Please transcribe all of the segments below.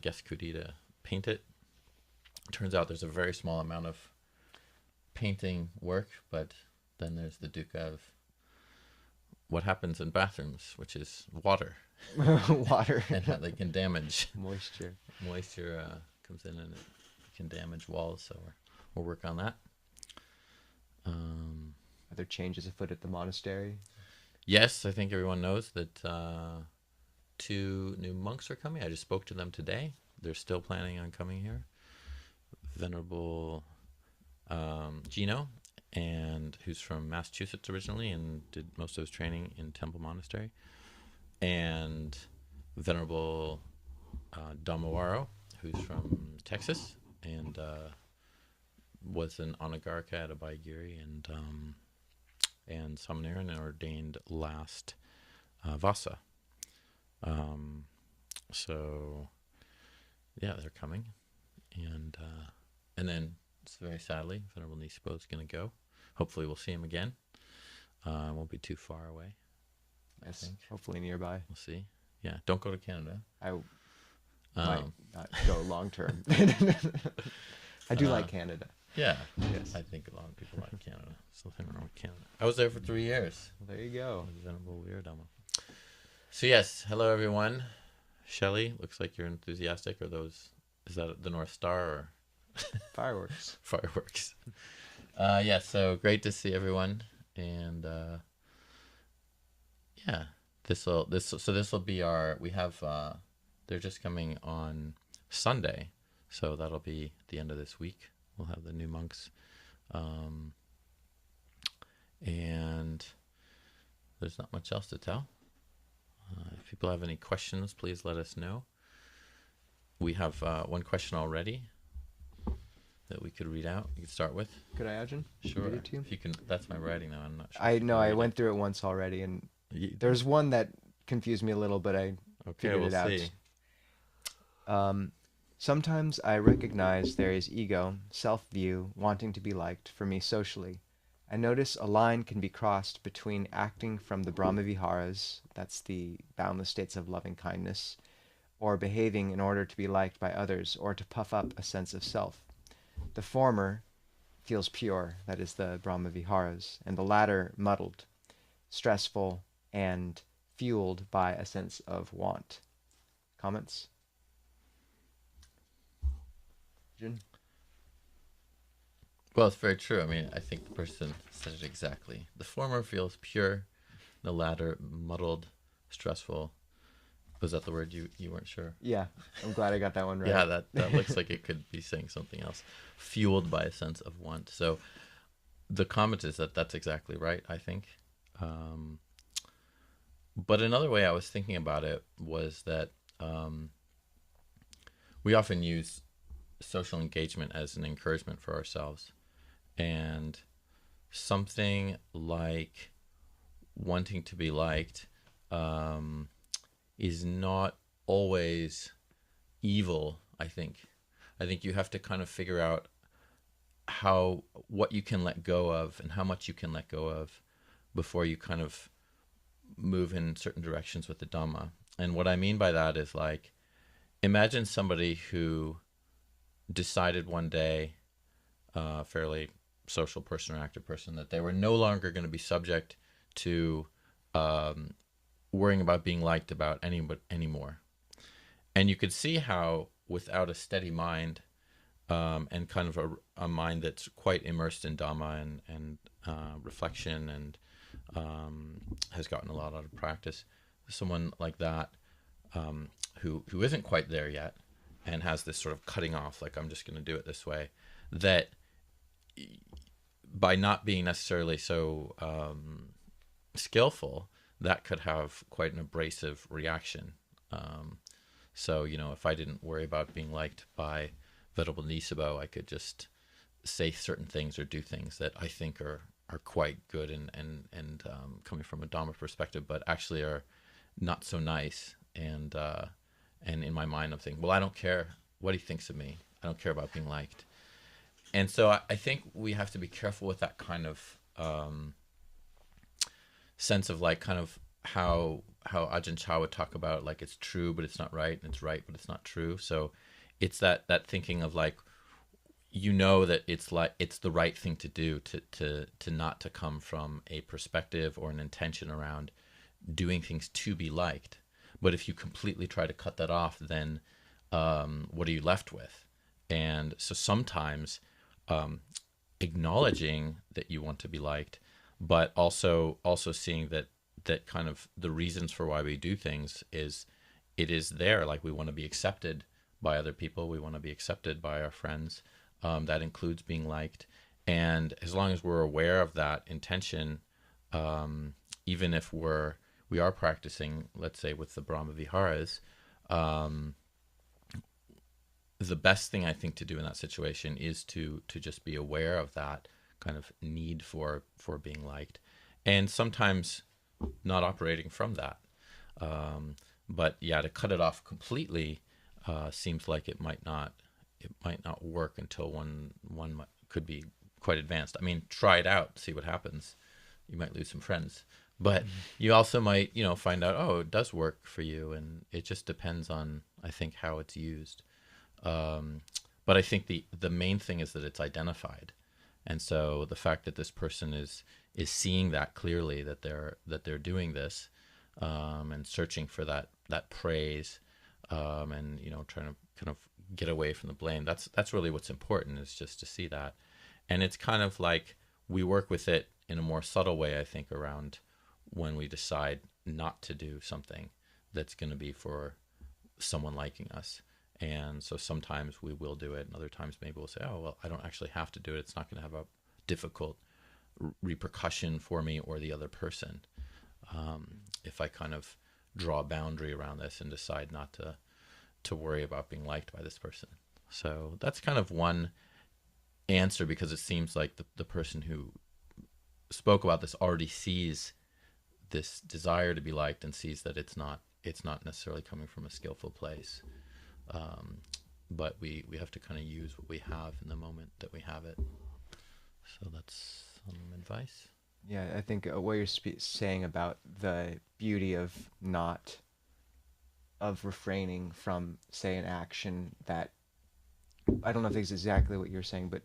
guest Cudi to paint it. Turns out there's a very small amount of painting work, but then there's the dukkha of what happens in bathrooms, which is water. Water. And how they can damage. Moisture. Moisture comes in and it can damage walls, so we'll work on that. Are there changes afoot at the monastery? Yes, I think everyone knows that 2 new monks are coming. I just spoke to them today. They're still planning on coming here. Venerable Gino, and who's from Massachusetts originally and did most of his training in Temple Monastery, and Venerable Dhamma, who's from Texas and was an anagarika at Abhayagiri and Samnir, and ordained last Vasa. So yeah, they're coming, and then very sadly, Venerable Nisabho is going to go. Hopefully, we'll see him again. Won't be too far away. Yes, I think. Hopefully nearby. We'll see. Yeah, don't go to Canada. I might not go long term. I do like Canada. Yeah, yes. I think a lot of people like Canada. There's nothing wrong with Canada. I was there for 3 years. Well, there you go. With Venerable Dhamma. So yes, hello everyone. Shelley, looks like you're enthusiastic. Is that the North Star or fireworks? Fireworks. Yeah, so great to see everyone, and yeah, this will be our. We have they're just coming on Sunday, so that'll be the end of this week. We'll have the new monks, and there's not much else to tell. If people have any questions, please let us know. We have one question already that we could read out. You could start with. Could I, Ajahn? Sure. Read it to you? If you can. That's my writing, though. I'm not sure. I know. I went through it once already, and there's one that confused me a little, but I figured it out. See. Sometimes I recognize there is ego, self-view, wanting to be liked for me socially. I notice a line can be crossed between acting from the Brahmaviharas, that's the boundless states of loving kindness, or behaving in order to be liked by others or to puff up a sense of self. The former feels pure, that is the Brahmaviharas, and the latter muddled, stressful, and fueled by a sense of want. Comments? Jin? Well, it's very true. I mean, I think the person said it exactly. The former feels pure, the latter muddled, stressful. Was that the word you weren't sure? Yeah, I'm glad I got that one right. Yeah, that looks like it could be saying something else. Fueled by a sense of want. So the comment is that's exactly right, I think. But another way I was thinking about it was that we often use social engagement as an encouragement for ourselves. And something like wanting to be liked is not always evil, I think. I think you have to kind of figure out what you can let go of and how much you can let go of before you kind of move in certain directions with the Dhamma. And what I mean by that is, like, imagine somebody who decided one day, fairly social person or active person, that they were no longer going to be subject to worrying about being liked about anymore. And you could see how, without a steady mind and kind of a mind that's quite immersed in Dhamma and reflection and has gotten a lot out of practice, someone like that who isn't quite there yet and has this sort of cutting off, like, I'm just going to do it this way, that by not being necessarily so skillful, that could have quite an abrasive reaction. So, if I didn't worry about being liked by Venerable Nisabho, I could just say certain things or do things that I think are quite good and coming from a Dhamma perspective, but actually are not so nice. And in my mind, I'm thinking, well, I don't care what he thinks of me. I don't care about being liked. And so I think we have to be careful with that kind of sense of, like, kind of how how Ajahn Chah would talk about, like, it's true but it's not right, and it's right but it's not true. So it's that thinking of like, you know, that it's like it's the right thing to do, to not to come from a perspective or an intention around doing things to be liked. But if you completely try to cut that off, then what are you left with? And so sometimes acknowledging that you want to be liked, but also seeing that kind of the reasons for why we do things is, it is there. Like, we want to be accepted by other people. We want to be accepted by our friends. That includes being liked. And as long as we're aware of that intention, even if we are practicing, let's say with the Brahma Viharas, the best thing I think to do in that situation is to just be aware of that kind of need for being liked, and sometimes not operating from that. But yeah, to cut it off completely seems like it might not work until one could be quite advanced. I mean, try it out, see what happens. You might lose some friends, but you also might, find out, oh, it does work for you, and it just depends on, I think, how it's used. But I think the main thing is that it's identified, and so the fact that this person is seeing that clearly, that they're doing this, and searching for that praise, and trying to kind of get away from the blame. That's really what's important, is just to see that. And it's kind of like we work with it in a more subtle way, I think, around when we decide not to do something that's going to be for someone liking us. And so sometimes we will do it, and other times maybe we'll say, oh, well, I don't actually have to do it. It's not going to have a difficult repercussion for me or the other person, if I kind of draw a boundary around this and decide not to worry about being liked by this person. So that's kind of one answer, because it seems like the person who spoke about this already sees this desire to be liked, and sees that it's not necessarily coming from a skillful place. But we have to kind of use what we have in the moment that we have it. So that's some advice. Yeah, I think what you're saying about the beauty of refraining from, say, an action that, I don't know if it's exactly what you're saying, but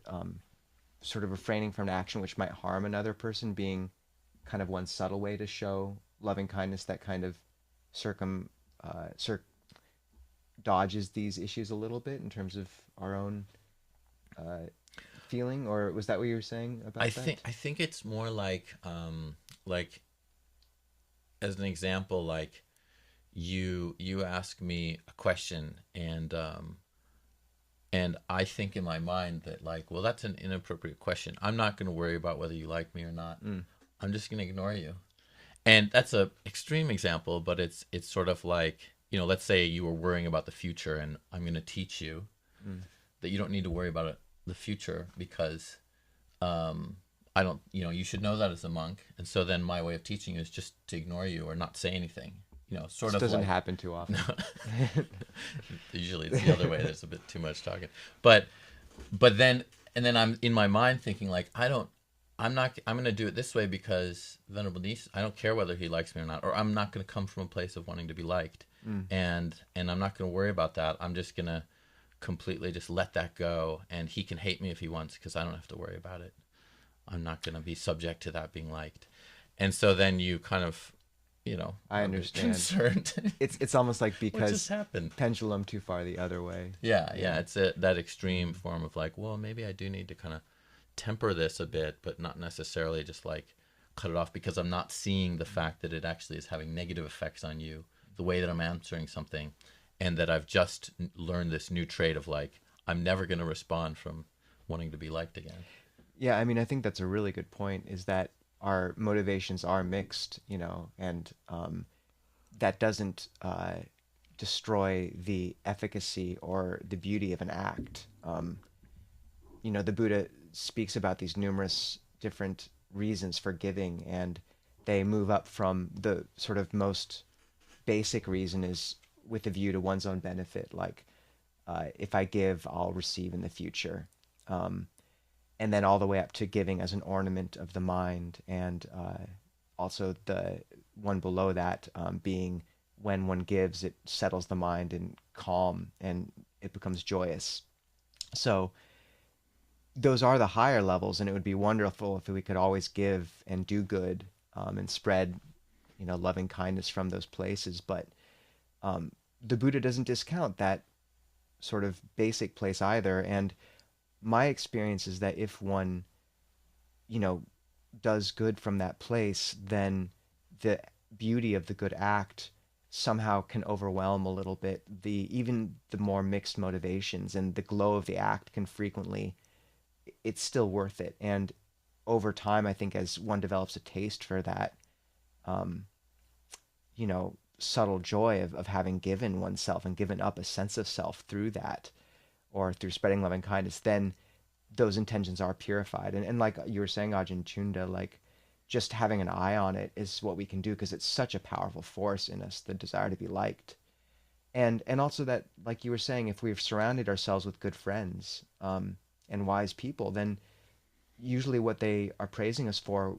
sort of refraining from an action which might harm another person, being kind of one subtle way to show loving kindness that kind of dodges these issues a little bit in terms of our own feeling. Or was that what you were saying about that? I think it's more like as an example, like you ask me a question, and I think in my mind that, like, well, that's an inappropriate question. I'm not going to worry about whether you like me or not. I'm just going to ignore you. And that's a extreme example, but it's sort of like, let's say you were worrying about the future, and I'm going to teach you that you don't need to worry about the future, because I don't, you should know that as a monk. And so then my way of teaching you is just to ignore you or not say anything. Sort This of doesn't like, happen too often. No. Usually it's the other way. There's a bit too much talking. But then I'm in my mind thinking, like, I'm going to do it this way because Venerable Niece, I don't care whether he likes me or not, or I'm not going to come from a place of wanting to be liked. And I'm not going to worry about that. I'm just going to completely just let that go, and he can hate me if he wants, because I don't have to worry about it. I'm not going to be subject to that being liked. And so then you kind of, I understand. Concerned. It's almost like, What because just happened? pendulum too far the other way. Yeah. It's that extreme form of like, well, maybe I do need to kind of temper this a bit, but not necessarily just like cut it off, because I'm not seeing the fact that it actually is having negative effects on you, the way that I'm answering something, and that I've just learned this new trait of, like, I'm never going to respond from wanting to be liked again. Yeah, I mean, I think that's a really good point, is that our motivations are mixed, and that doesn't destroy the efficacy or the beauty of an act. The Buddha speaks about these numerous different reasons for giving, and they move up from the sort of most basic reason is with a view to one's own benefit, like if I give, I'll receive in the future. And then all the way up to giving as an ornament of the mind, and also the one below that being when one gives, it settles the mind and calm, and it becomes joyous. So those are the higher levels, and it would be wonderful if we could always give and do good, and spread, loving kindness from those places. But the Buddha doesn't discount that sort of basic place either. And my experience is that if one, you know, does good from that place, then the beauty of the good act somehow can overwhelm a little bit even the more mixed motivations, and the glow of the act can frequently, it's still worth it. And over time, I think as one develops a taste for that, um, subtle joy of having given oneself and given up a sense of self through that, or through spreading loving kindness, then those intentions are purified. And like you were saying, Ajahn Chunda, like just having an eye on it is what we can do, because it's such a powerful force in us, the desire to be liked. And also that, like you were saying, if we've surrounded ourselves with good friends, and wise people, then usually what they are praising us for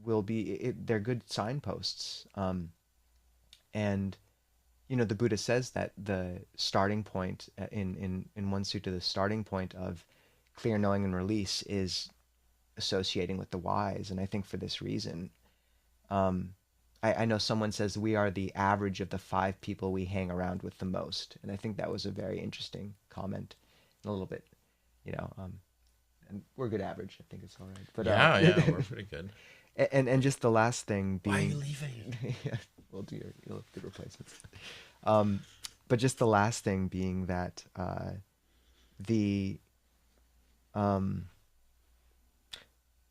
will be they're good signposts. And the Buddha says that the starting point in one sutta, the starting point of clear knowing and release is associating with the wise. And I think for this reason, I know someone says we are the average of the 5 people we hang around with the most, and I think that was a very interesting comment, and a little bit, and we're good average. I think it's all right. But yeah, we're pretty good. And just the last thing being, why are you leaving? Yeah, you'll have good replacements. But just the last thing being that the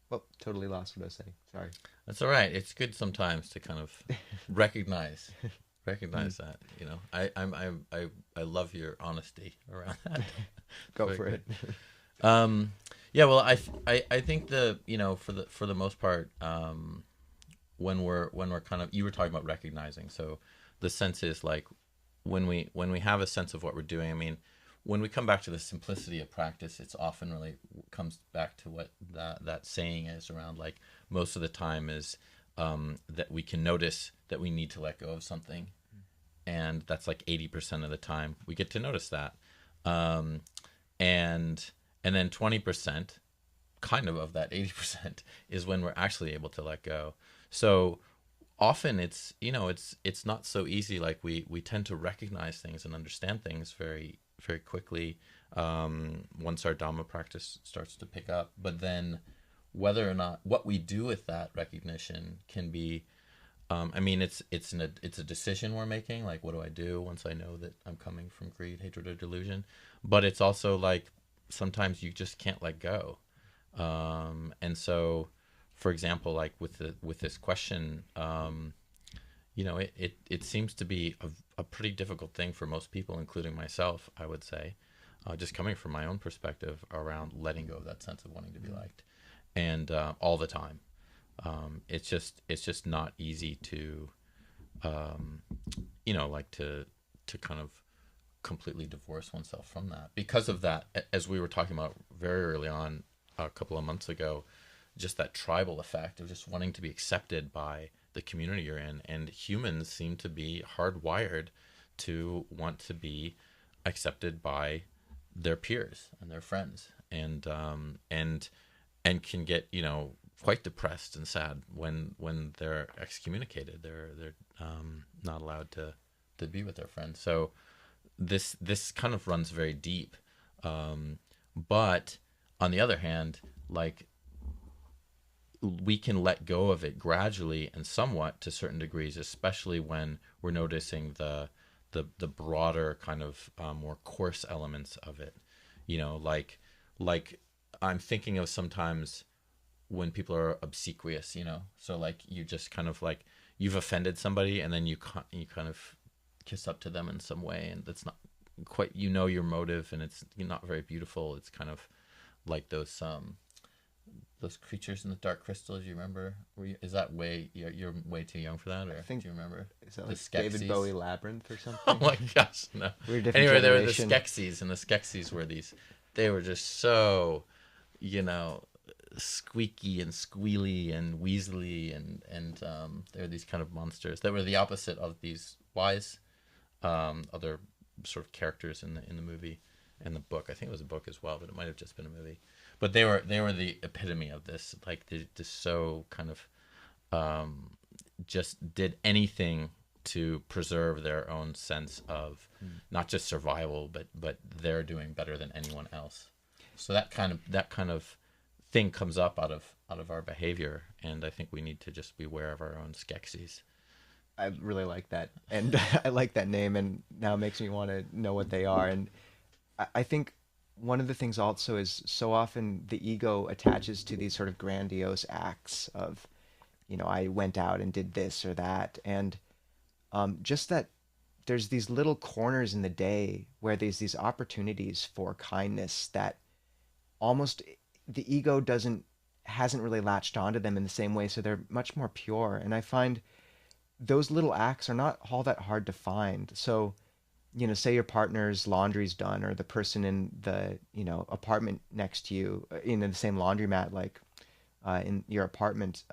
well, totally lost what I was saying. Sorry. That's all right. It's good sometimes to kind of recognize that. I love your honesty around that. Go for it. Yeah. Well, I think for the most part, when we're kind of, you were talking about recognizing. So the sense is like when we have a sense of what we're doing. I mean, when we come back to the simplicity of practice, it's often really comes back to what that saying is around, like, most of the time is that we can notice that we need to let go of something. And that's like 80% of the time we get to notice that. And then 20% kind of that 80% is when we're actually able to let go. So often it's not so easy. Like we tend to recognize things and understand things very, very quickly once our Dhamma practice starts to pick up. But then whether or not what we do with that recognition can be, it's a decision we're making. Like, what do I do once I know that I'm coming from greed, hatred, or delusion? But it's also like sometimes you just can't let go. And so, for example, like with this question, it seems to be a pretty difficult thing for most people, including myself, I would say, just coming from my own perspective around letting go of that sense of wanting to be liked, and all the time. It's just not easy to, to kind of completely divorce oneself from that. Because of that, as we were talking about very early on a couple of months ago, just that tribal effect of just wanting to be accepted by the community you're in. And humans seem to be hardwired to want to be accepted by their peers and their friends, and can get quite depressed and sad when they're excommunicated. They're not allowed to be with their friends. So this kind of runs very deep. But on the other hand, like, we can let go of it gradually and somewhat to certain degrees, especially when we're noticing the broader kind of more coarse elements of it. Like I'm thinking of sometimes when people are obsequious, so like you just kind of like you've offended somebody, and then you kind of kiss up to them in some way, and that's not quite your motive, and it's not very beautiful. It's kind of like those creatures in the dark crystals. You remember? Is that way? You're way too young for that, or do you remember? Is that like David Bowie Labyrinth or something? Oh my gosh, no. We're a different anyway, generation. There were the Skeksis, and the Skeksis were they were just so, squeaky and squealy and weaselly, and they're these kind of monsters that were the opposite of these wise other sort of characters in the movie and the book. I think it was a book as well, but it might have just been a movie. But they were the epitome of this. Like they just so kind of just did anything to preserve their own sense of not just survival, but they're doing better than anyone else. So that kind of thing comes up out of our behavior, and I think we need to just be aware of our own Skeksis. I really like that, and I like that name, and now it makes me want to know what they are. And I think one of the things also is so often the ego attaches to these sort of grandiose acts of, I went out and did this or that, and just that there's these little corners in the day where there's these opportunities for kindness that almost the ego hasn't really latched onto them in the same way, so they're much more pure. And I find those little acts are not all that hard to find. So, say your partner's laundry's done, or the person in the, apartment next to you, in the same laundromat, like in your apartment,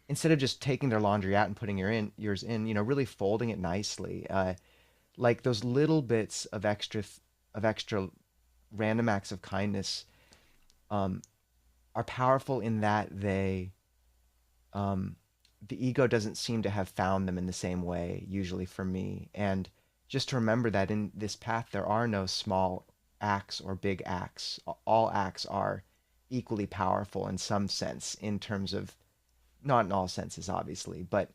instead of just taking their laundry out and putting yours in, really folding it nicely. Like those little bits of extra random acts of kindness are powerful in that the ego doesn't seem to have found them in the same way, usually for me. And just to remember that in this path, there are no small acts or big acts. All acts are equally powerful in some sense, in terms of, not in all senses, obviously, but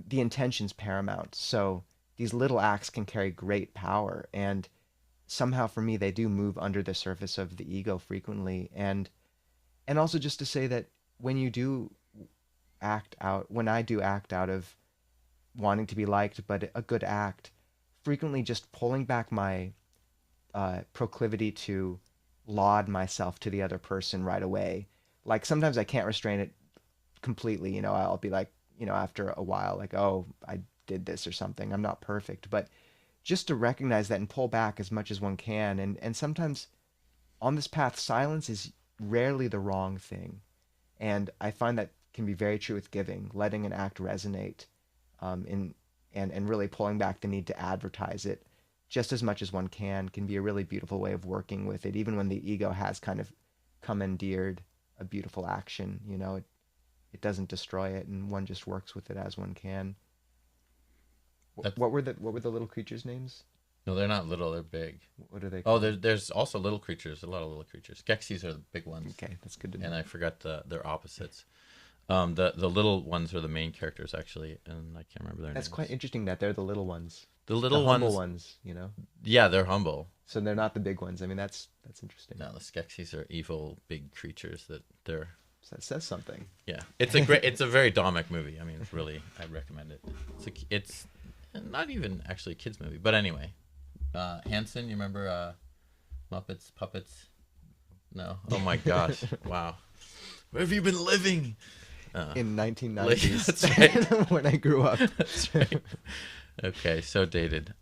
the intention's paramount. So these little acts can carry great power. And somehow for me, they do move under the surface of the ego frequently. And also just to say that when I do act out of wanting to be liked, but a good act, frequently just pulling back my proclivity to laud myself to the other person right away. Like sometimes I can't restrain it completely. I'll be like, after a while, like, oh, I did this or something. I'm not perfect, but just to recognize that and pull back as much as one can. And sometimes on this path, silence is rarely the wrong thing. And I find that can be very true with giving, letting an act resonate, and really pulling back the need to advertise it just as much as one can be a really beautiful way of working with it, even when the ego has kind of commandeered a beautiful action. It doesn't destroy it, and one just works with it as one can. What were the little creatures' names? No, they're not little. They're big. What are they called? called? There's also little creatures. A lot of little creatures. Skeksis are the big ones. Okay, that's good to know. And I forgot their opposites. The little ones are the main characters, actually, and I can't remember their names. That's quite interesting that they're the little ones. The little humble ones, Yeah, they're humble. So they're not the big ones. I mean, that's interesting. No, the Skeksis are evil, big creatures that they're. So that says something. Yeah, it's a very Dhammic movie. I mean, it's really, I'd recommend it. It's not even actually a kids movie, but anyway. Hanson, you remember Muppets, Puppets? No. Oh my gosh! Wow. Where have you been living? In 1990s. That's right. When I grew up. That's right. Okay, so dated.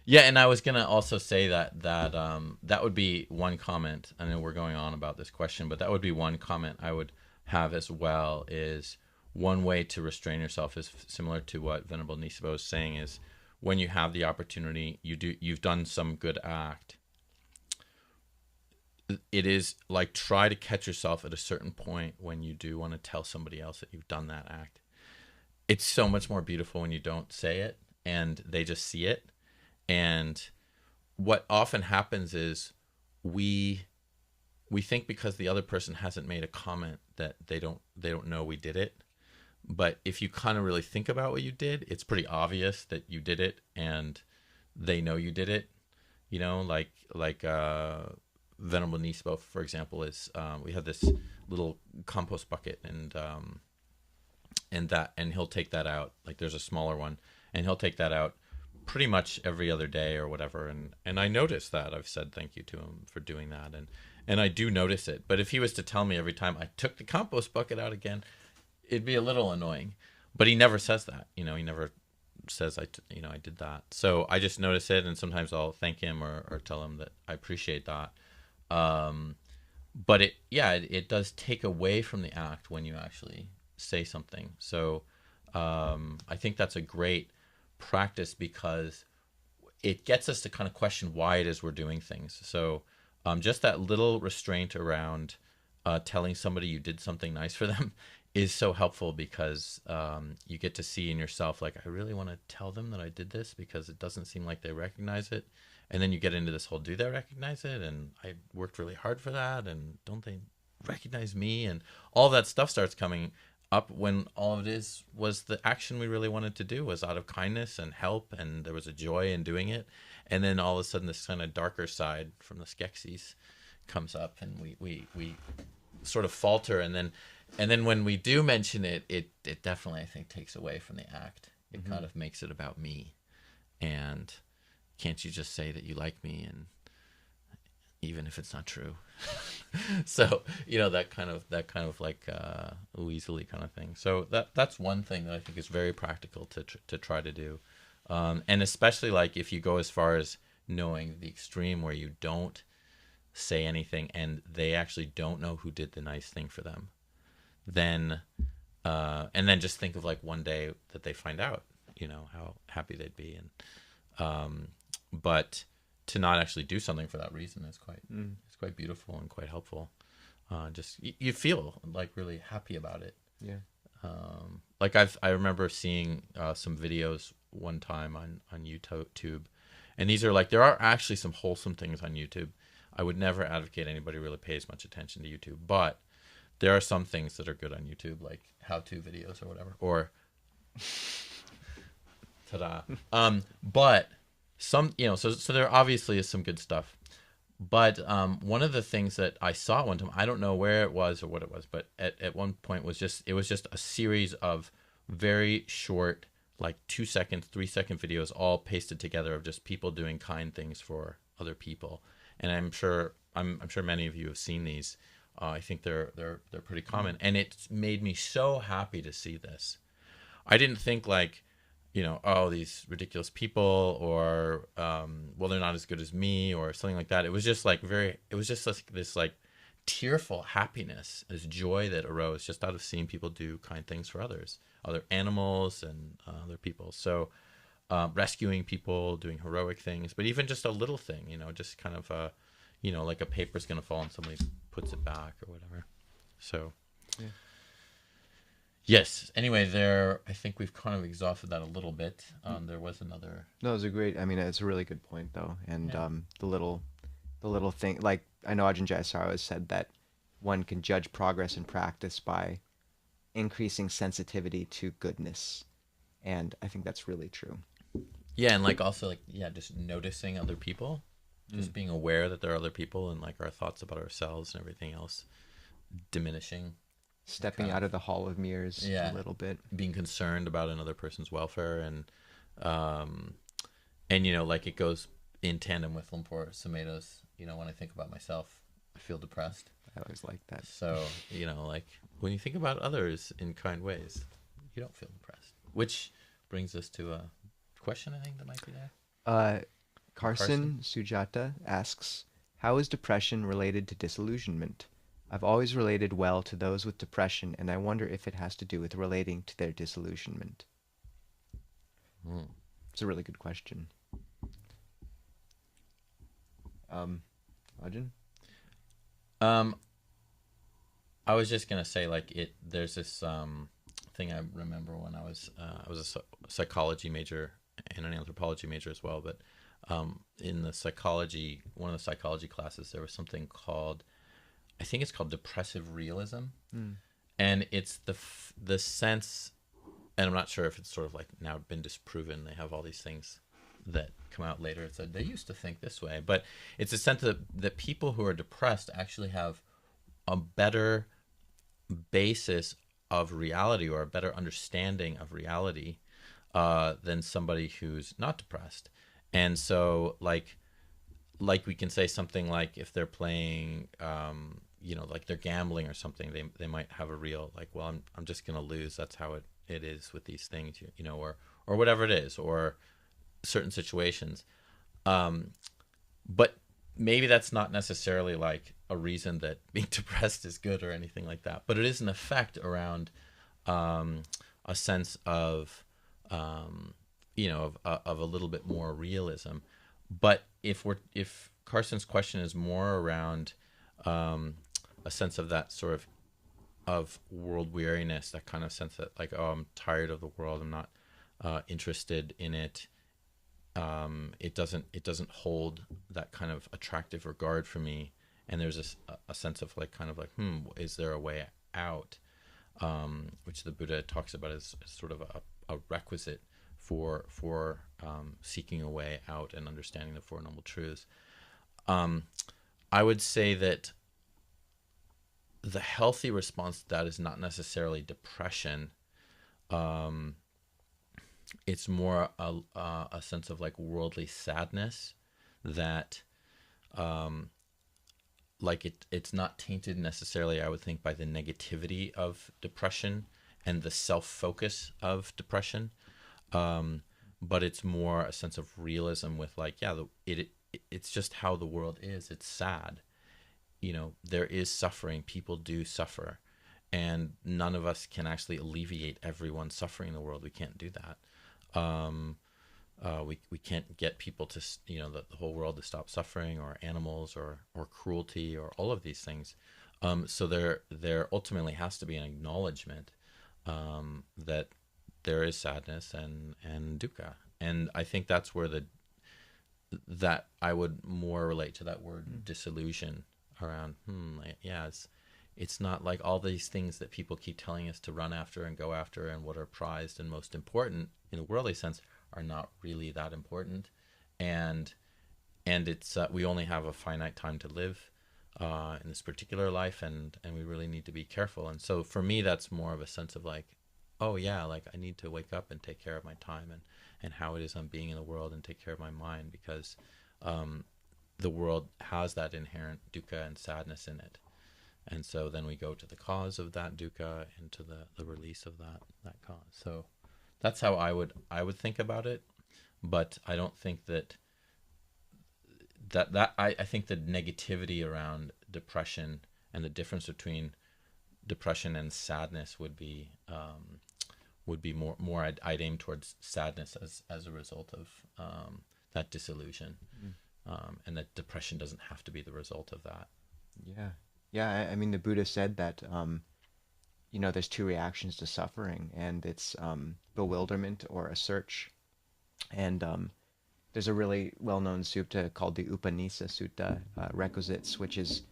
Yeah, and I was gonna also say that would be one comment. I know we're going on about this question, but that would be one comment I would have as well. Is one way to restrain yourself is similar to what Venerable Nisabho is saying, is when you have the opportunity, you've done some good act. It is like, try to catch yourself at a certain point when you do want to tell somebody else that you've done that act. It's so much more beautiful when you don't say it and they just see it. And what often happens is we think because the other person hasn't made a comment that they don't know we did it. But if you kind of really think about what you did, it's pretty obvious that you did it and they know you did it. Like Venerable Nisabho, for example, is we have this little compost bucket, and he'll take that out. Like, there's a smaller one, and he'll take that out pretty much every other day or whatever. And I notice that. I've said thank you to him for doing that, and I do notice it. But if he was to tell me every time I took the compost bucket out again, it'd be a little annoying. But he never says that. He never says I did that. So I just notice it, and sometimes I'll thank him or tell him that I appreciate that. but it does take away from the act when you actually say something. So I think that's a great practice because it gets us to kind of question why it is we're doing things. So just that little restraint around telling somebody you did something nice for them is so helpful because you get to see in yourself, like, I really want to tell them that I did this because it doesn't seem like they recognize it. And then you get into this whole, do they recognize it? And I worked really hard for that. And don't they recognize me? And all that stuff starts coming up when all of it is was the action we really wanted to do was out of kindness and help. And there was a joy in doing it. And then all of a sudden this kind of darker side from the Skeksis comes up and we sort of falter. And then when we do mention it, it definitely, I think, takes away from the act. It kind of makes it about me. And can't you just say that you like me, and even if it's not true? So that kind of like weaselly kind of thing. So that's one thing that I think is very practical to try to do, and especially like if you go as far as knowing the extreme where you don't say anything and they actually don't know who did the nice thing for them, then and then just think of like one day that they find out, how happy they'd be. And but to not actually do something for that reason is quite beautiful and quite helpful. Just you feel like really happy about it. Yeah. Like I remember seeing some videos one time on YouTube, and these are like, there are actually some wholesome things on YouTube. I would never advocate anybody really pays much attention to YouTube, but there are some things that are good on YouTube, like how-to videos or whatever, or ta-da. But some, so there obviously is some good stuff. But one of the things that I saw one time, I don't know where it was or what it was, but at one point it was just a series of very short, like 2 second, 3 second videos all pasted together of just people doing kind things for other people. And I'm sure many of you have seen these. I think they're pretty common, and it's made me so happy to see this. I didn't think like, oh, these ridiculous people, or well, they're not as good as me, or something like that. It was just like this like tearful happiness, this joy that arose just out of seeing people do kind things for others, other animals and other people. So rescuing people, doing heroic things, but even just a little thing, just kind of like a paper's gonna fall and somebody puts it back or whatever. So yeah. Yes. Anyway, I think we've kind of exhausted that a little bit. There was another. No, it's it's a really good point though. And Yeah. the little thing, like I know Ajahn Jayasaro has said that one can judge progress in practice by increasing sensitivity to goodness. And I think that's really true. Yeah, and like also like, yeah, just noticing other people, just being aware that there are other people, and like our thoughts about ourselves and everything else diminishing. Stepping out of the hall of mirrors a little bit. Being concerned about another person's welfare, and like it goes in tandem with Lumpur Sumedho's, when I think about myself, I feel depressed. I always like that. So, like when you think about others in kind ways, you don't feel depressed. Which brings us to a question, I think, that might be there. Carson Sujata asks, how is depression related to disillusionment? I've always related well to those with depression, and I wonder if it has to do with relating to their disillusionment. It's a really good question. Ajahn? I was just gonna say, like, there's this thing I remember when I was a psychology major and an anthropology major as well, but in one of the psychology classes, there was something called, I think it's called depressive realism. And it's the sense, and I'm not sure if it's sort of like now been disproven. They have all these things that come out later. It's they used to think this way, but it's a sense that people who are depressed actually have a better basis of reality, or a better understanding of reality than somebody who's not depressed. And so like we can say something like, if they're playing like they're gambling or something, they might have a real like, well, I'm just gonna lose, that's how it is with these things, or whatever it is, or certain situations, but maybe that's not necessarily like a reason that being depressed is good or anything like that, but it is an effect around um, a sense of of a little bit more realism. But if Carson's question is more around a sense of that sort of world weariness, that kind of sense that like, oh, I'm tired of the world, I'm not interested in it. It doesn't hold that kind of attractive regard for me, and there's a sense of like kind of like, is there a way out? Which the Buddha talks about as sort of a requisite for seeking a way out and understanding the Four Noble Truths. I would say that the healthy response to that is not necessarily depression. It's more a sense of like worldly sadness that like it's not tainted necessarily, I would think, by the negativity of depression and the self-focus of depression, but it's more a sense of realism with like, yeah, it's just how the world is. It's sad. There is suffering. People do suffer, and none of us can actually alleviate everyone's suffering in the world. We can't do that. We can't get people to the whole world to stop suffering, or animals, or cruelty, or all of these things. So there ultimately has to be an acknowledgement that there is sadness and dukkha, and I think that's where that I would more relate to that word disillusion around. Yeah, it's not like all these things that people keep telling us to run after and go after, and what are prized and most important in a worldly sense are not really that important, and it's we only have a finite time to live in this particular life, and we really need to be careful. And so for me, that's more of a sense of like, oh yeah, like I need to wake up and take care of my time, and how it is I'm being in the world, and take care of my mind, because the world has that inherent dukkha and sadness in it. And so then we go to the cause of that dukkha, and to the release of that cause. So that's how I would think about it. But I don't think that I think the negativity around depression, and the difference between depression and sadness would be more I'd aim towards sadness as a result of that disillusion, and that depression doesn't have to be the result of that. Yeah. Yeah, I mean, the Buddha said that, there's two reactions to suffering, and it's bewilderment or a search. And there's a really well-known sutta called the Upanisa Sutta, Requisites, which is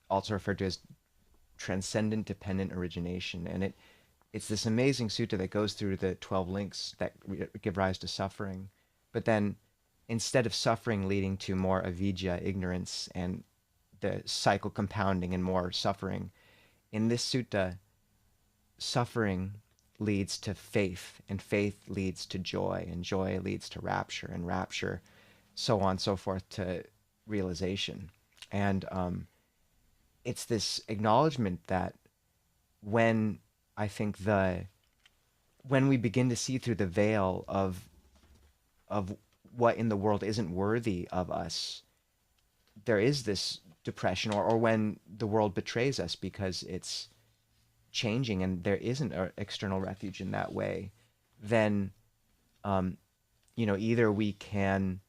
also referred to as transcendent dependent origination. And it's this amazing sutta that goes through the 12 links that give rise to suffering. But then instead of suffering leading to more avidya, ignorance, and the cycle compounding and more suffering, in this sutta, suffering leads to faith, and faith leads to joy, and joy leads to rapture, and rapture, so on and so forth, to realization. And it's this acknowledgement that when I think when we begin to see through the veil of what in the world isn't worthy of us, there is this depression, or when the world betrays us because it's changing and there isn't an external refuge in that way, then either we can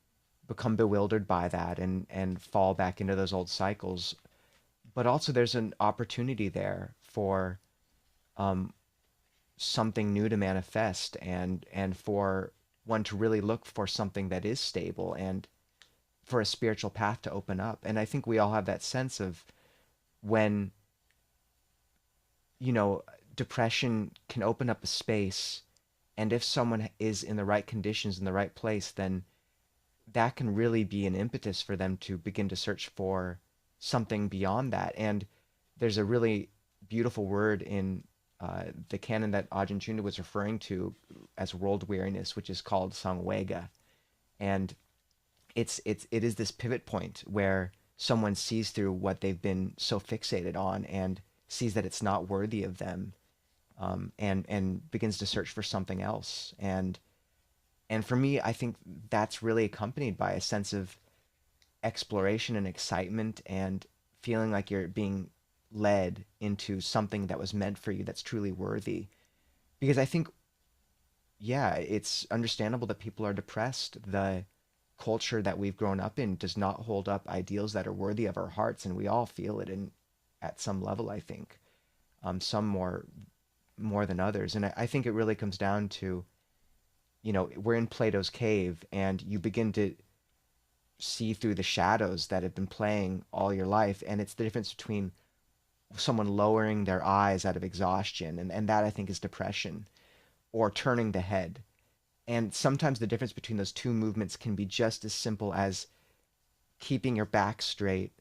become bewildered by that and fall back into those old cycles, but also there's an opportunity there for something new to manifest, and for one to really look for something that is stable, and for a spiritual path to open up. And I think we all have that sense of when, depression can open up a space, and if someone is in the right conditions, in the right place, then that can really be an impetus for them to begin to search for something beyond that. And there's a really beautiful word in the canon that Ajahn Chunda was referring to as world weariness, which is called samvega. And it is this pivot point where someone sees through what they've been so fixated on, and sees that it's not worthy of them, and begins to search for something else. And for me, I think that's really accompanied by a sense of exploration and excitement and feeling like you're being led into something that was meant for you that's truly worthy. Because I think, yeah, it's understandable that people are depressed. The culture that we've grown up in does not hold up ideals that are worthy of our hearts, and we all feel it in at some level, I think. Some more than others. And I think it really comes down to, we're in Plato's cave, and you begin to see through the shadows that have been playing all your life. And it's the difference between someone lowering their eyes out of exhaustion, and that I think is depression, or turning the head. And sometimes the difference between those two movements can be just as simple as keeping your back straight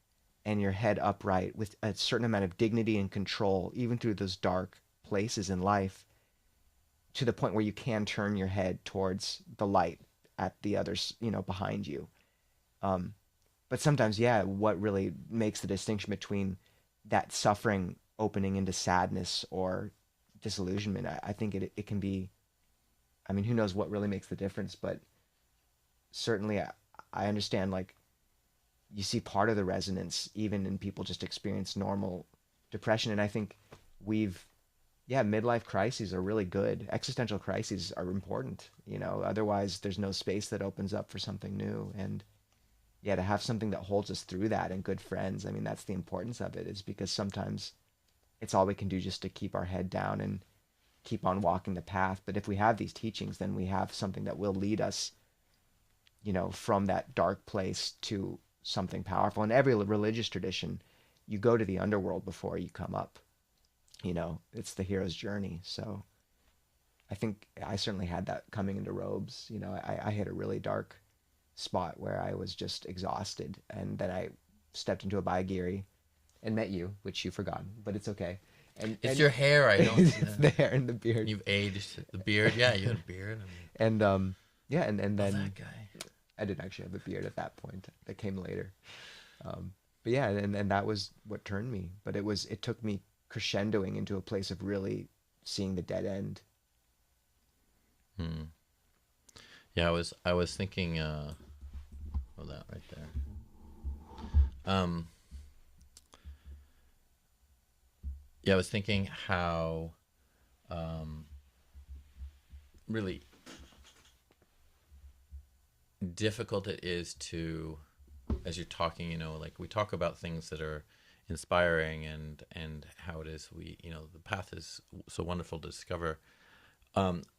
and your head upright with a certain amount of dignity and control, even through those dark places in life, to the point where you can turn your head towards the light at the others, behind you. Um, but sometimes, yeah, what really makes the distinction between that suffering opening into sadness or disillusionment, I think it can be, I mean, who knows what really makes the difference, but certainly I understand, like, you see part of the resonance even in people just experience normal depression. And I think we've, yeah, midlife crises are really good. Existential crises are important, otherwise there's no space that opens up for something new. And yeah, to have something that holds us through that and good friends, I mean, that's the importance of it, is because sometimes it's all we can do just to keep our head down and keep on walking the path. But if we have these teachings, then we have something that will lead us, from that dark place to something powerful. In every religious tradition, you go to the underworld before you come up. It's the hero's journey. So I think I certainly had that coming into robes. I hit a really dark spot where I was just exhausted, and then I stepped into a Baigiri and met you, which you forgot, but it's okay. It's your hair. I don't. It's the hair and the beard. You've aged. The beard. Yeah, you had a beard. And yeah, and Oh, then that guy. I didn't actually have a beard at that point. That came later. But yeah, and that was what turned me. But it took me crescendoing into a place of really seeing the dead end. Hmm. Yeah, I was thinking. Oh, that right there. Um. Yeah, I was thinking how, really difficult it is to, as you're talking, like we talk about things that are inspiring, and how it is the path is so wonderful to discover.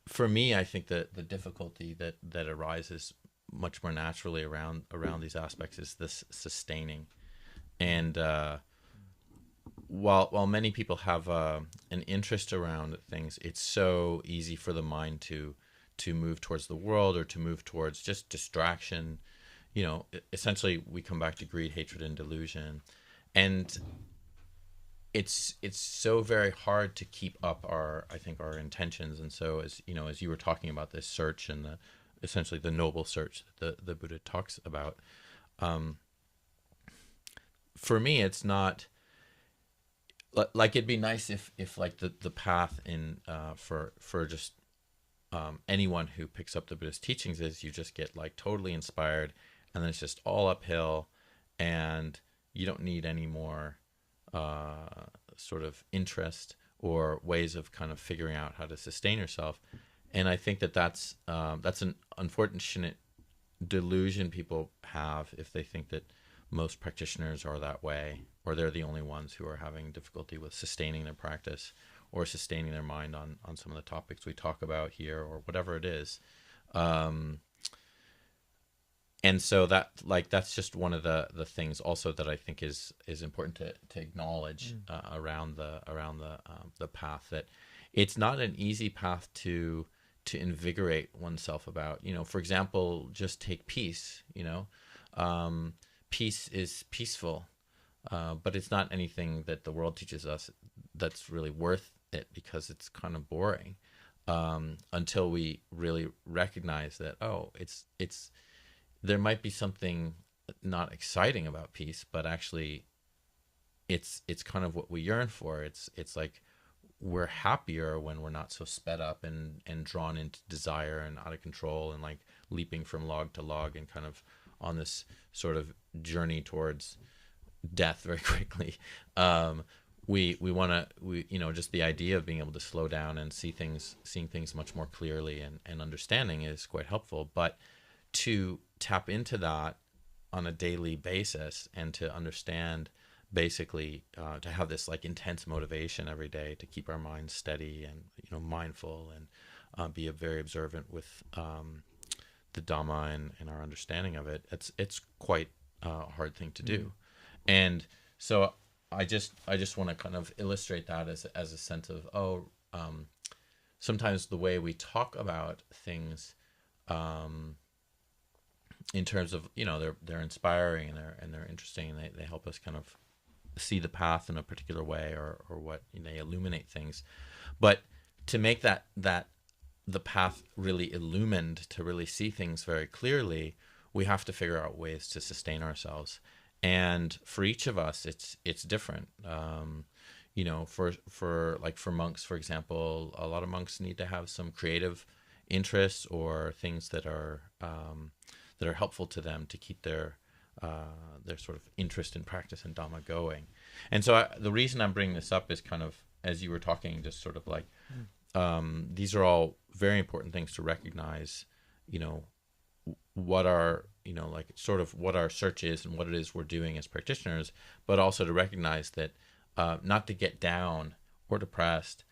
For me, I think that the difficulty that arises much more naturally around these aspects is this sustaining. And while many people have an interest around things, it's so easy for the mind to move towards the world, or to move towards just distraction. Essentially, we come back to greed, hatred, and delusion, and it's so very hard to keep up our intentions. And so, as you were talking about this search, and essentially the noble search that the Buddha talks about, for me, it's not like, it'd be nice if like the path in for just anyone who picks up the Buddhist teachings is you just get like totally inspired, and then it's just all uphill, and you don't need any more sort of interest or ways of kind of figuring out how to sustain yourself. And I think that's an unfortunate delusion people have if they think that most practitioners are that way, or they're the only ones who are having difficulty with sustaining their practice or sustaining their mind on some of the topics we talk about here, or whatever it is. And so that's just one of the things also that I think is important to acknowledge around the path, that it's not an easy path to invigorate oneself about. For example, just take peace. Peace is peaceful, but it's not anything that the world teaches us that's really worth it, because it's kind of boring, until we really recognize that, it's there might be something not exciting about peace, but actually it's kind of what we yearn for. It's like we're happier when we're not so sped up and drawn into desire and out of control, and like leaping from log to log and kind of on this sort of journey towards death very quickly. We want to, just the idea of being able to slow down and seeing things much more clearly and understanding is quite helpful. But to tap into that on a daily basis and to understand, basically, to have this like intense motivation every day to keep our minds steady and mindful and be very observant with the Dhamma and our understanding of it. It's quite a hard thing to do, and so I just want to kind of illustrate that as a sense of sometimes the way we talk about things, in terms of they're inspiring and they're interesting and they help us kind of see the path in a particular way or what they illuminate things, but to make that the path really illumined, to really see things very clearly, we have to figure out ways to sustain ourselves. And for each of us, it's different. For monks, for example, a lot of monks need to have some creative interests or things that are helpful to them to keep their sort of interest in practice and Dhamma going. And so the reason I'm bringing this up is kind of, as you were talking, just sort of like, these are all very important things to recognize, what our, like sort of what our search is and what it is we're doing as practitioners, but also to recognize that not to get down or depressed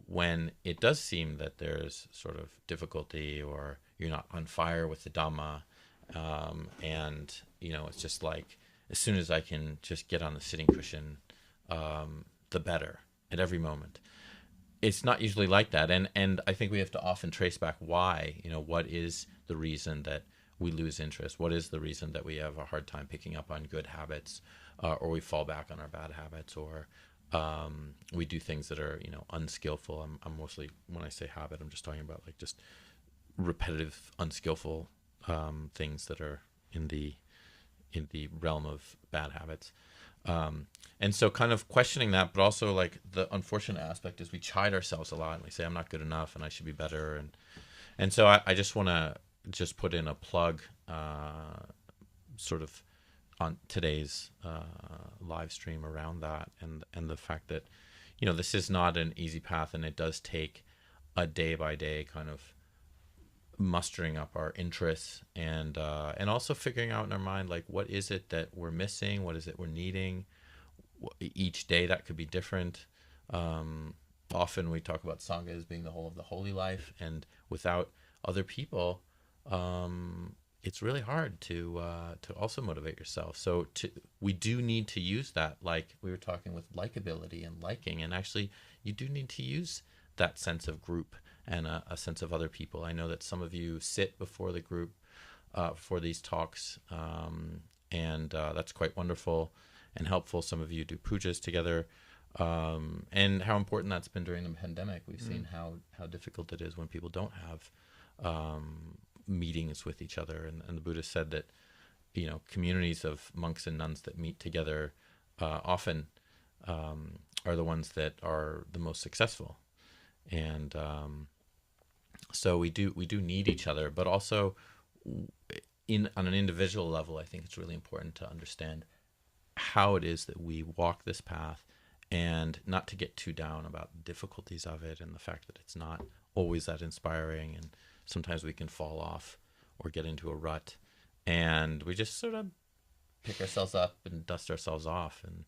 when it does seem that there's sort of difficulty or you're not on fire with the Dhamma. And, it's just like, as soon as I can just get on the sitting cushion, the better at every moment. It's not usually like that. And I think we have to often trace back why, what is the reason that we lose interest? What is the reason that we have a hard time picking up on good habits, or we fall back on our bad habits, or we do things that are, unskillful. I'm mostly, when I say habit, I'm just talking about like just repetitive, unskillful things that are in the realm of bad habits. And so kind of questioning that, but also like the unfortunate aspect is we chide ourselves a lot and we say, I'm not good enough and I should be better. And so I just want to just put in a plug, sort of on today's live stream around that and the fact that, this is not an easy path, and it does take a day by day kind of mustering up our interests and also figuring out in our mind, like, what is it that we're missing? What is it we're needing? Each day that could be different. Often we talk about Sangha as being the whole of the holy life, and without other people, it's really hard to also motivate yourself. So we do need to use that, like we were talking with likability and liking, and actually you do need to use that sense of group and a sense of other people. I know that some of you sit before the group for these talks, and that's quite wonderful and helpful. Some of you do pujas together, and how important that's been during the pandemic. We've seen how difficult it is when people don't have meetings with each other. And the Buddha said that, communities of monks and nuns that meet together often are the ones that are the most successful. And so we do need each other, but also on an individual level, I think it's really important to understand how it is that we walk this path, and not to get too down about the difficulties of it and the fact that it's not always that inspiring, and sometimes we can fall off or get into a rut, and we just sort of pick ourselves up and dust ourselves off and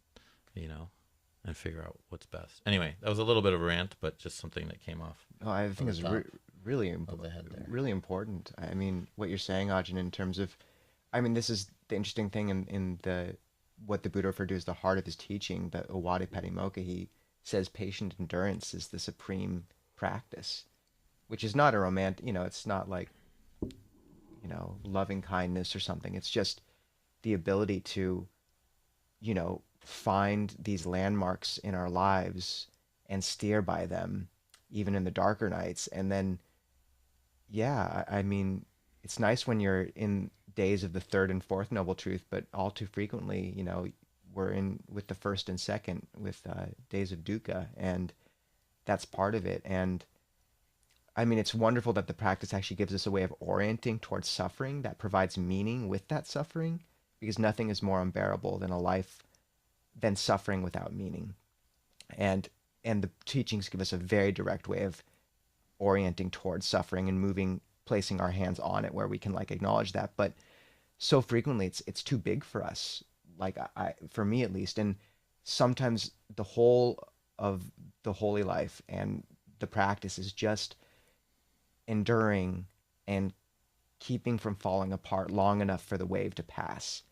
and figure out what's best. Anyway, that was a little bit of a rant, but just something that came off. Oh, I think it's really really important. I mean, what you're saying, Ajahn, in terms of, this is the interesting thing in the what the Buddha referred to as the heart of his teaching, the Awadi Patimokkha. He says patient endurance is the supreme practice, which is not a romantic, it's not like, loving kindness or something. It's just the ability to, find these landmarks in our lives and steer by them, even in the darker nights. And then, it's nice when you're in days of the third and fourth noble truth, but all too frequently, we're in with the first and second, with days of dukkha, and that's part of it. And I mean, it's wonderful that the practice actually gives us a way of orienting towards suffering that provides meaning with that suffering, because nothing is more unbearable than a life than suffering without meaning. And the teachings give us a very direct way of orienting towards suffering and moving, placing our hands on it where we can like acknowledge that. But so frequently it's too big for us, like for me at least. And sometimes the whole of the holy life and the practice is just enduring and keeping from falling apart long enough for the wave to pass.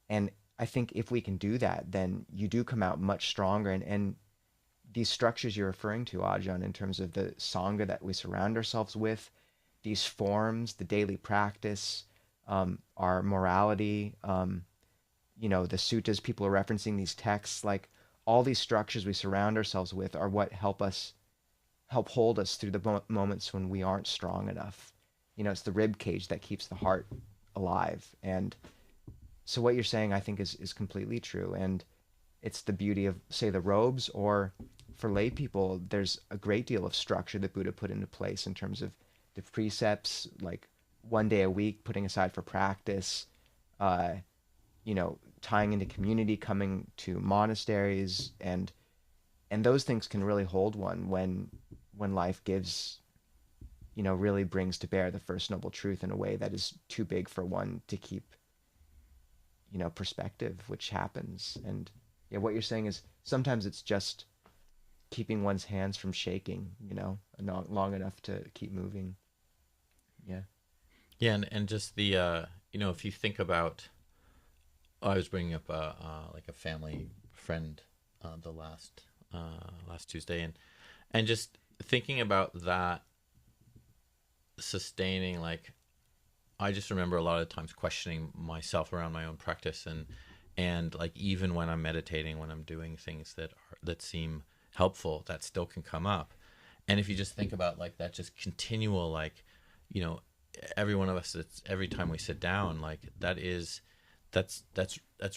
And I think if we can do that, then you do come out much stronger. And these structures you're referring to, Ajahn, in terms of the Sangha that we surround ourselves with, these forms, the daily practice, our morality, the suttas, people are referencing these texts, like all these structures we surround ourselves with are what help hold us through the moments when we aren't strong enough. It's the rib cage that keeps the heart alive. And so what you're saying, I think, is completely true. And it's the beauty of, say, the robes, or for lay people, there's a great deal of structure that Buddha put into place in terms of the precepts, like one day a week, putting aside for practice, uh, tying into community, coming to monasteries, and those things can really hold one when life gives, really brings to bear the First Noble Truth in a way that is too big for one to keep, perspective, which happens. And yeah, what you're saying is sometimes it's just keeping one's hands from shaking, not long enough to keep moving. Yeah. Yeah, and just the if you think about, I was bringing up like a family friend the last Tuesday, and just thinking about that sustaining, like, I just remember a lot of times questioning myself around my own practice, and like even when I'm meditating, when I'm doing things that seem helpful, that still can come up. And if you just think about like that, just continual, like, every one of us, it's every time we sit down, like that's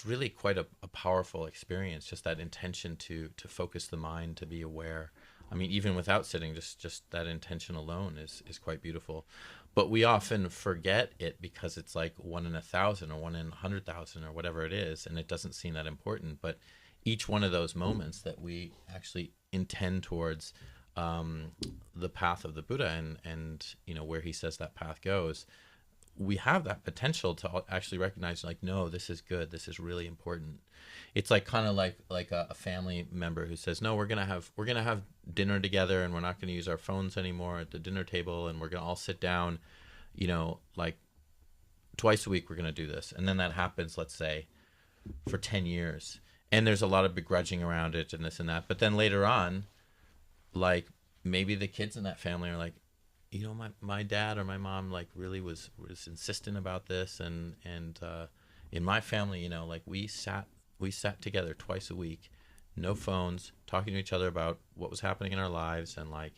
really quite a powerful experience. Just that intention to focus the mind, to be aware. I mean, even without sitting, just that intention alone is quite beautiful. But we often forget it because it's like 1 in 1,000 or 1 in 100,000 or whatever it is, and it doesn't seem that important. But each one of those moments that we actually intend towards the path of the Buddha, and where he says that path goes, we have that potential to actually recognize, like, no, this is good, this is really important. It's like kind of like a family member who says, no, we're gonna have dinner together, and we're not gonna use our phones anymore at the dinner table, and we're gonna all sit down, like twice a week we're gonna do this. And then that happens, let's say, for 10 years, and there's a lot of begrudging around it and this and that. But then later on, like, maybe the kids in that family are like, my dad or my mom like really was insistent about this, and in my family, like we sat together twice a week, no phones, talking to each other about what was happening in our lives. And like,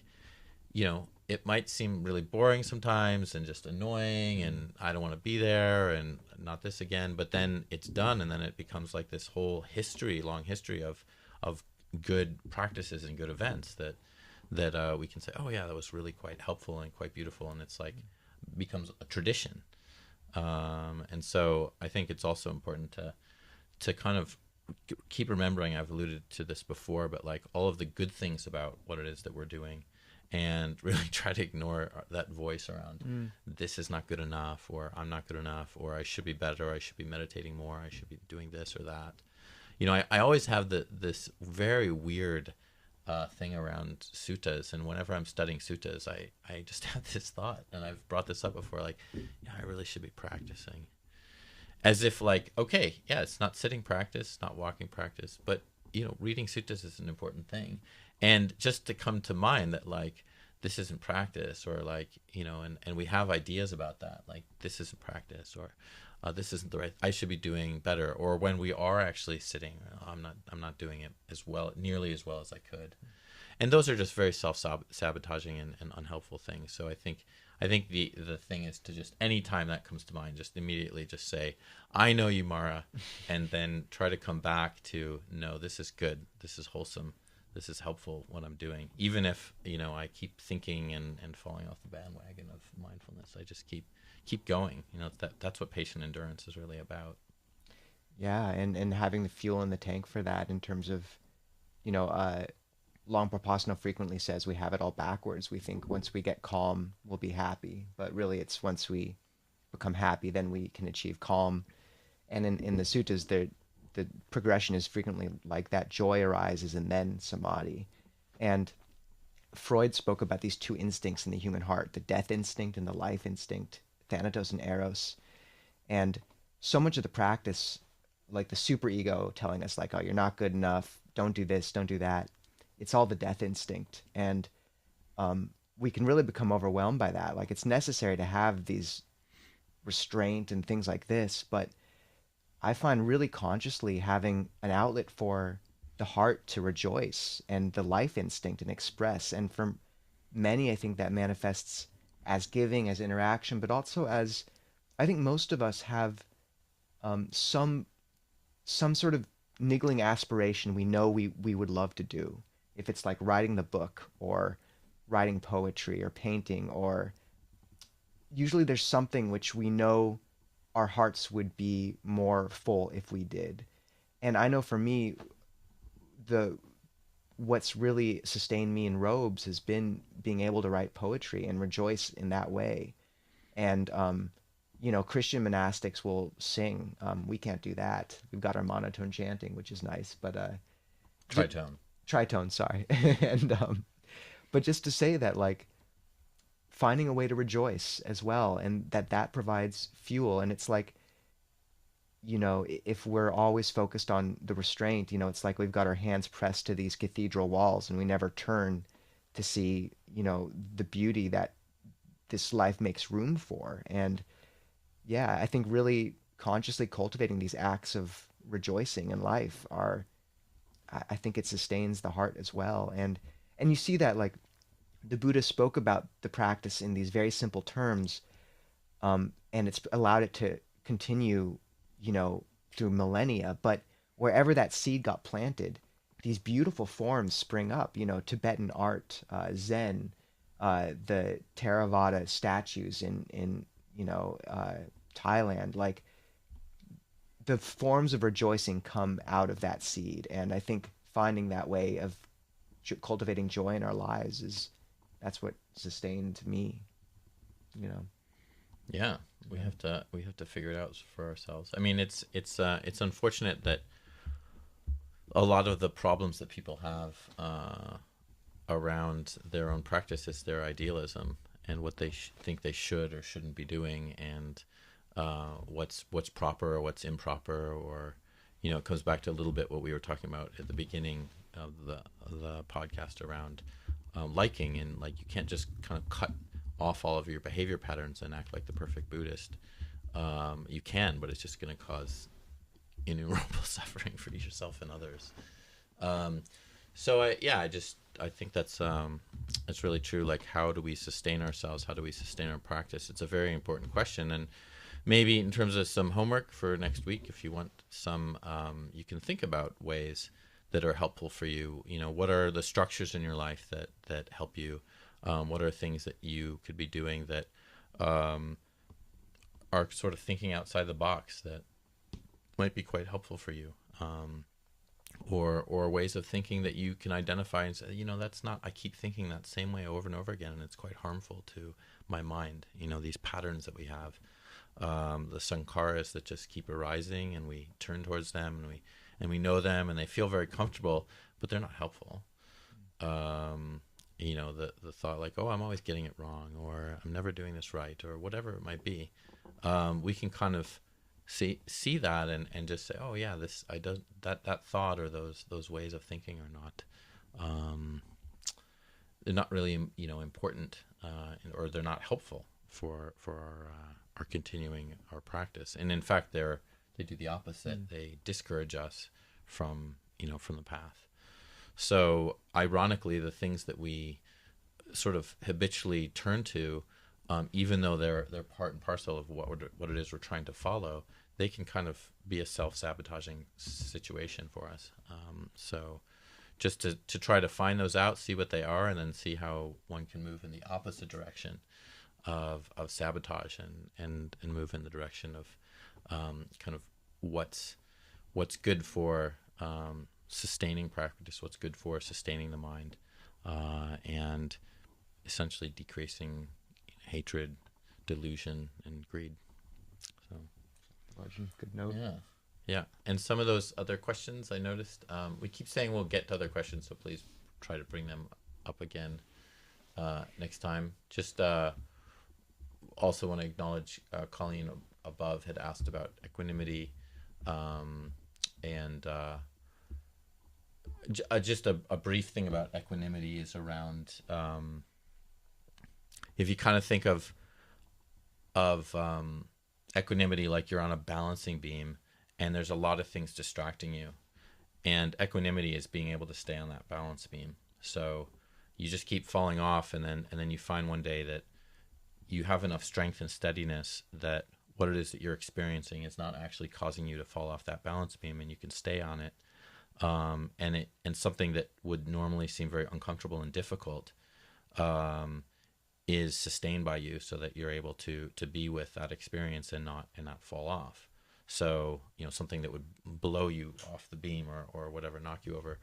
it might seem really boring sometimes and just annoying, and I don't want to be there, and not this again. But then it's done, and then it becomes like this whole long history of good practices and good events that we can say, oh yeah, that was really quite helpful and quite beautiful, and it's like becomes a tradition. And so I think it's also important to kind of keep remembering, I've alluded to this before, but like all of the good things about what it is that we're doing, and really try to ignore that voice around this is not good enough, or I'm not good enough, or I should be better, or I should be meditating more, I should be doing this or that. I always have this very weird thing around suttas, and whenever I'm studying suttas, I just have this thought, and I've brought this up before, like, yeah, I really should be practicing. As if like, okay, yeah, it's not sitting practice, not walking practice, but reading suttas is an important thing. And just to come to mind that like this isn't practice, or like, and we have ideas about that, like this isn't practice, or this isn't the right, I should be doing better. Or when we are actually sitting, I'm not doing it as well, nearly as well as I could. And those are just very self-sabotaging and unhelpful things. So I think the thing is to just, anytime that comes to mind, just immediately just say, I know you, Mara, and then try to come back to, no, this is good, this is wholesome, this is helpful what I'm doing, even if I keep thinking and falling off the bandwagon of mindfulness. I just keep going. That's what patient endurance is really about. Yeah, and having the fuel in the tank for that in terms of, you know, Long Proposno frequently says we have it all backwards. We think once we get calm, we'll be happy. But really, it's once we become happy, then we can achieve calm. And in the suttas, the progression is frequently like that. Joy arises and then samadhi. And Freud spoke about these two instincts in the human heart, the death instinct and the life instinct, thanatos and eros. And so much of the practice, like the superego telling us like, oh, you're not good enough, don't do this, don't do that, it's all the death instinct. And we can really become overwhelmed by that. Like, it's necessary to have these restraint and things like this, but I find really consciously having an outlet for the heart to rejoice and the life instinct and express. And for many, I think that manifests as giving, as interaction, but also as, I think most of us have some sort of niggling aspiration we know we would love to do. If it's like writing the book or writing poetry or painting, or usually there's something which we know our hearts would be more full if we did. And I know for me, the what's really sustained me in robes has been being able to write poetry and rejoice in that way. And Christian monastics will sing. We can't do that. We've got our monotone chanting, which is nice, but Tritone. Tritone, sorry. And but just to say that, like, finding a way to rejoice as well, and that provides fuel. And it's like, if we're always focused on the restraint, it's like we've got our hands pressed to these cathedral walls and we never turn to see, the beauty that this life makes room for. And yeah, I think really consciously cultivating these acts of rejoicing in life I think it sustains the heart as well. And you see that, like, the Buddha spoke about the practice in these very simple terms, and it's allowed it to continue, through millennia. But wherever that seed got planted, these beautiful forms spring up. Tibetan art, Zen, the Theravada statues in Thailand. Like, the forms of rejoicing come out of that seed, and I think finding that way of cultivating joy in our lives that's what sustained me. Yeah, we have to figure it out for ourselves. I mean, it's unfortunate that a lot of the problems that people have around their own practice is their idealism and what they think they should or shouldn't be doing, and what's proper or what's improper, or it comes back to a little bit what we were talking about at the beginning of the podcast around liking, and like, you can't just kind of cut off all of your behavior patterns and act like the perfect Buddhist. You can, but it's just going to cause innumerable suffering for yourself and others. I think that's really true. Like, how do we sustain ourselves? How do we sustain our practice? It's a very important question. And maybe in terms of some homework for next week, if you want some, you can think about ways that are helpful for you. What are the structures in your life that help you? What are things that you could be doing that are sort of thinking outside the box that might be quite helpful for you? Or ways of thinking that you can identify and say, that's not, I keep thinking that same way over and over again, and it's quite harmful to my mind. These patterns that we have, the sankharas that just keep arising, and we turn towards them, and we know them, and they feel very comfortable, but they're not helpful. The thought like, oh, I'm always getting it wrong, or I'm never doing this right, or whatever it might be. We can kind of see that and just say, oh yeah, that thought or those ways of thinking are not, they're not really important, or they're not helpful for our continuing our practice. And in fact, they do the opposite. They discourage us from the path. So ironically, the things that we sort of habitually turn to, even though they're part and parcel of what it is we're trying to follow, they can kind of be a self-sabotaging situation for us. So just to try to find those out, see what they are, and then see how one can move in the opposite direction of sabotage, and move in the direction of kind of what's good for sustaining practice, what's good for sustaining the mind, and essentially decreasing hatred, delusion, and greed. So, good note. Yeah. And some of those other questions I noticed, we keep saying we'll get to other questions, so please try to bring them up again next time. Just also want to acknowledge Colleen above had asked about equanimity, and just a brief thing about equanimity is around, if you kind of think of equanimity like you're on a balancing beam and there's a lot of things distracting you, and equanimity is being able to stay on that balance beam. So you just keep falling off, and then you find one day that you have enough strength and steadiness that what it is that you're experiencing is not actually causing you to fall off that balance beam, and you can stay on it. And something that would normally seem very uncomfortable and difficult is sustained by you, so that you're able to be with that experience and not fall off. So, something that would blow you off the beam or whatever, knock you over,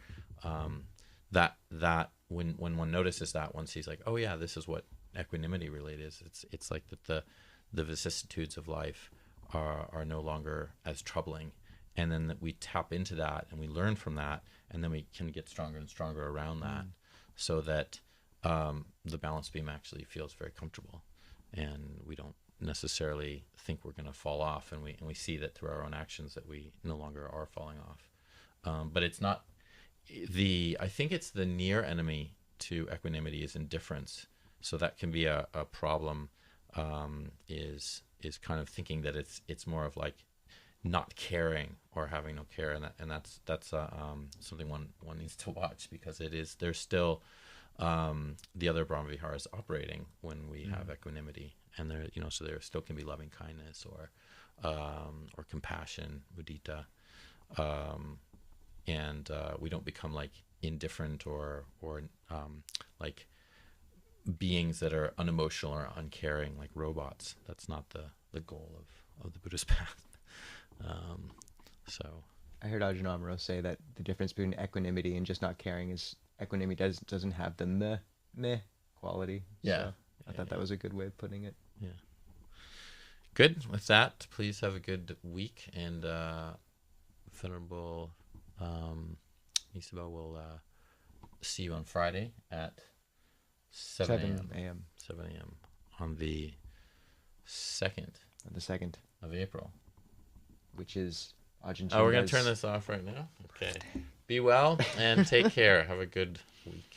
that when one notices that, one sees like, oh yeah, this is what equanimity really is. It's like that the vicissitudes of life are no longer as troubling, and then that we tap into that and we learn from that, and then we can get stronger and stronger around that, so that the balance beam actually feels very comfortable, and we don't necessarily think we're going to fall off, and we see that through our own actions that we no longer are falling off. But it's not I think it's the near enemy to equanimity is indifference. So that can be a problem, is kind of thinking that it's more of like not caring or having no care, and that's something one needs to watch, because there's still the other Brahmaviharas operating when we have equanimity, and there so there still can be loving kindness or compassion, mudita, and we don't become like indifferent or like beings that are unemotional or uncaring, like robots. That's not the goal of the Buddhist path. So I heard Ajahn Amaro say that the difference between equanimity and just not caring is equanimity doesn't have the meh quality. Yeah. So I thought that was a good way of putting it. Yeah. Good. With that, please have a good week, and Venerable Nisabho will see you on Friday at 7 a.m. 7 a.m. on the 2nd. The 2nd of April. Which is Ajahn Cunda's... Oh, we're going to turn this off right now? Okay. Be well and take care. Have a good week.